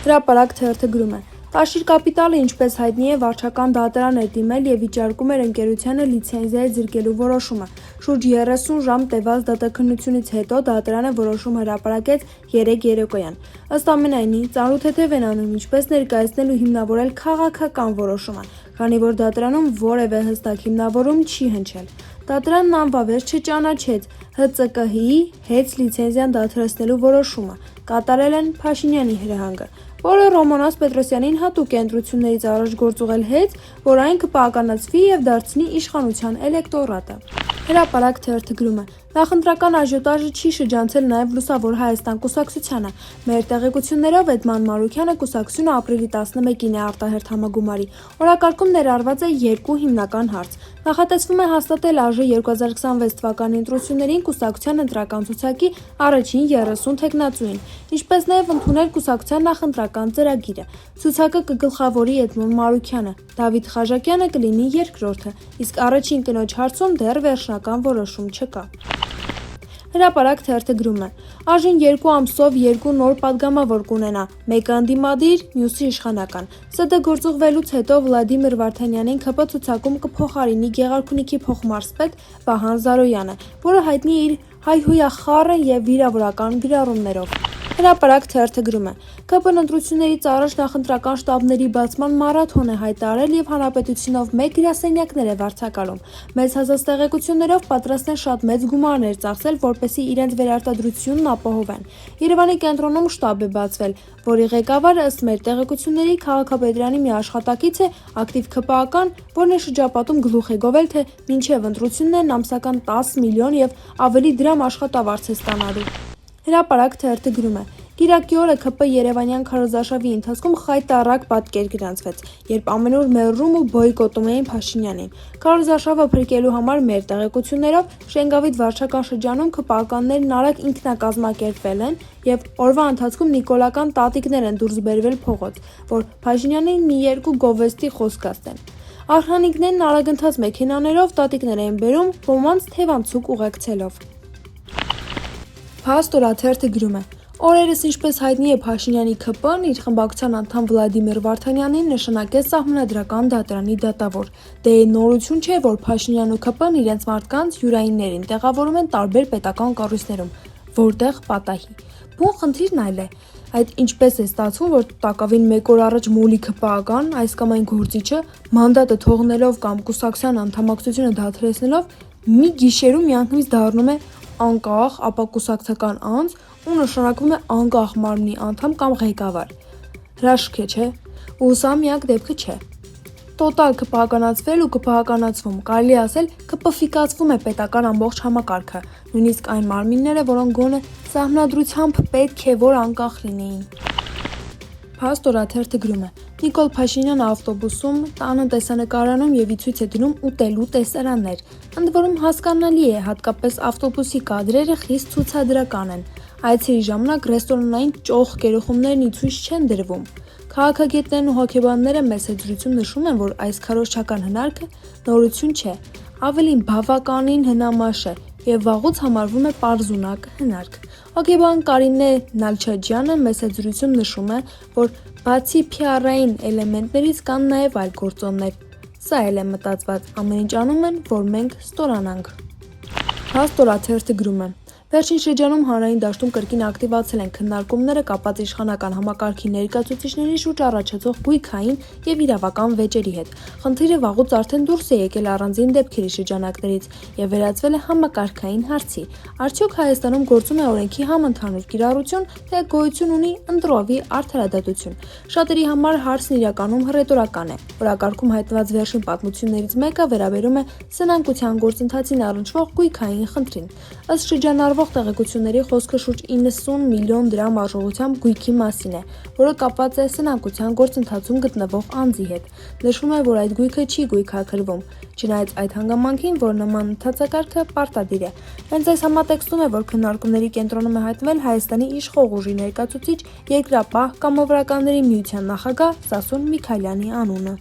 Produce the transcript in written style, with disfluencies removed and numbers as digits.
Հրապարակ թերթը գրում է. Տաշիր կապիտալը, ինչպես հայտնի է, վարչական դատարան էր դիմել և վիճարկում էր ընկերությանը լիցենզիա զրկելու որոշումը։ Շուրջ 30 ժամ տևած դատաքննությունից հետո դատարանը որոշում հրապարակեց 3 երեկոյան։ Ըստ ամենայնի, ծանրութեթև են անում ինչպես ներկայացնել ու հիմնավորել քաղաքական որոշումը, քանի որ դատարանում որևէ հստակ հիմնավորում չի հնչել։ Դատարանն անվավեր չճանաչեց ՀԾԿՀ-ի հետ լիցենզիան դադարեցնելու որոշումը, կատարել են Փաշինյանի հրահանգը, որը Ռոմանոս Պետրոսյանին հատուկ է ընտրություններից առաջ գործուղել հետ, որ այն կպահականացվի և դարձնի իշխանության էլեկտորատը։ Հրապարակ թերթը գրում է. Նախընտրական աժիոտաժը չի շրջանցել նաև Լուսավոր Հայաստան կուսակցությանը։ Մեր տեղեկություններով Էդման Մանուկյանը կուսակցությունը ապրիլի 11-ին է արտահերթ համագումարի։ Օրակարգում ներառված է 2 հիմնական հարց։ Նախատեսվում է հաստատել ԱԺ 2026 թվականի ընտրություններին կուսակցության ընտրական ցուցակի առաջին 30 թեկնածուին, ինչպես նաև ընդունել կուսակցության նախընտրական ծրագիրը։ Ցուցակը կգլխավորի Էդմոն Մանուկյանը, Դավիթ Խաչակյանը կլինի երկրորդը, իսկ առաջին կնոջ հարցում դեռ վերջնական որոշում չկա։ Հրապարակ թերթը գրում է. ԱԺ-ն 2 ամսով 2 նոր падգամավոր կունենա, մեկը ընդդիմադիր, մյուսը իշխանական։ ՍԴ գործուղվելուց հետո Վլադիմիր Վարդանյանին ՔՊ ցուցակում կփոխարինի Գեղարքունիքի փոխմարզպետ Վահան Զարոյանը, որը հայտնի է իր հայհոյախառն և վիրավորական գրառումներով։ Հրապարակ թերթը գրում է. ՔՊ-ն ընտրություններից առաջ նախընտրական շտաբների բացման մարաթոն է հայտարարել և հանրապետությունով 1 գրասենյակներ է վարձակալում։ Մեծ հասած տեղեկություններով պատրաստ են շատ մեծ գումարներ ծախսել, որպեսզի իրենց վերարտադրությունն ապահովեն։ Երևանի կենտրոնում շտաբ է բացվել, որի ղեկավարը, ըստ մեր տեղեկությունների, քաղաքապետարանի մի աշխատակից է, ակտիվ ՔՊ-ական, որն է շրջապատում գլուխ է գովել, թե մինչև ընտրություններն ամսական 10 միլիոն և ավելի դրամ աշխատավարձ է ստանալու։ Հրապարակ թերթը գրում է. Կիրակի օրը ՔՊ երևանյան քարոզարշավի ընթացքում խայտառակ պատկեր գրանցվեց, երբ ամենուր մերժում ու բոյկոտում էին Փաշինյանին։ Քարոզարշավը փրկելու համար մեր տեղեկություններով Շենգավիթ վարչական շրջանում ՔՊ-ականներն արագ ինքնակազմակերպվել են և օրվա ընթացքում նիկոլական տատիկներ են դուրս բերվել փողոց, որ Փաշինյանին մի 2 գովեստի խոսք ասեն։ Արհանիկներն արագընթաց մեքենաներով տատիկներ էին բերում, ոմանց թևանցուկ ուղեկցելով։ Փաստորը թերթը գրում է. Օրերս, ինչպես հայտնի է, Փաշինյանի ՔՊ-ն իր խմբակցության անդամ Վլադիմիր Վարդանյանին նշանակեց սահմանադրական դատարանի դատավոր։ Դե նորություն չէ, որ Փաշինյանն ու ՔՊ-ն իրենց մարդկանց յուրայիններին տեղավորում են տարբեր պետական կառույցներում, որտեղ պատահի։ Բուն խնդիրն այլ է։ Այդ ինչպես է ստացվում, որ տակավին 1 օր առաջ մոլի ՔՊ-ական, այս կամ այն գործիչը մանդատը թողնելով կամ կուսակցության անդամակցությունը դադարեցնելով մի գիշերում միանգամից դառնում է անկախ, ապա կուսակցական անձ ու նշանակվում է անկախ մարմնի անդամ կամ ղեկավար։ Հրաշք է, չէ՞։ Ու սա միակ դեպքը չէ։ Տոտալ ՔՊ-ականացվել ու ԿՓ-ականացվում, կարելի ասել ԿՊՖ-ֆիկացվում է պետական ամբողջ համակարգը, նույնիսկ այն մարմինները, որոնք գոնե սահմանադրությամբ պետք է որ անկախ լինեին։ Փաստորը թերթը գրում է. Նիկոլ Փաշինյանը ավտոբուսում, տանը տեսանկարանում և ի ցույց է դնում ուտելու տեսարաններ։ Ընդ որում հասկանալի է, հատկապես ավտոբուսի կադրերը խիստ ցուցադրական են։ Այցերի ժամանակ ռեստորանային ճոխ կերուխումներն ի ցույց չեն դրվում։ Քաղաքագետներն ու հոգեբանները մեծ զրույցում նշում են, որ այս քարոզչական հնարքը նորություն չէ, ավելին բավականին հնամաշ է և վաղուց համարվում է պարզունակ հնարք։ Հոգեբան Կարինե Նալչաջյանը մեծ զրույցում նշում է, որ բացի PR-ային էլեմենտներից կան նաև այլ գործոններ։ Սա էլ է մտածված, ամեն ինչ անում են, որ մենք ստորանանք։ Փաստորը թերթը գրում է. Վերջին շրջանում հանրային դաշտում կրկին ակտիվացել են քննարկումները կապված իշխանական համակարգի ներկայացուցիչների շուրջ առաջացող գույքային և իրավական վեճերի հետ։ Խնդիրը վաղուց արդեն դուրս է եկել առանձին դեպքերի շրջանակներից և վերածվել է համակարգային հարցի։ Արդյոք Հայաստանում գործում է օրենքի համընդհանուր կիրառություն, թե գոյություն ունի ընտրովի արդարադատություն։ Շատերի համար հարցն իրականում հռետորական է։ Օրակարգում հայտնված վերջին պատմություններից մեկը վերաբերում է սնանկության գործընթացին առնչվող գույքային խնդրին։ Ըստ շրջանառվող տեղեկությունների խոսքը շուրջ 90 միլիոն դրամ արժողությամբ գույքի մասին է, որը կապված է սնանկության գործընթացում գտնվող անձի հետ։ Նշվում է, որ այդ գույքը չի գույքաքլվում, չնայած այդ հանգամանքին, որ նման ընթացակարգը պարտադիր է։ Հենց այս համատեքստում է, որ քննարկումների կենտրոնում է հայտնվել Հայաստանի իշխող ուժի ներկայացուցիչ, Երկրապահ կամավորականների միության նախագահ Սասուն Միքայելյանի անունը։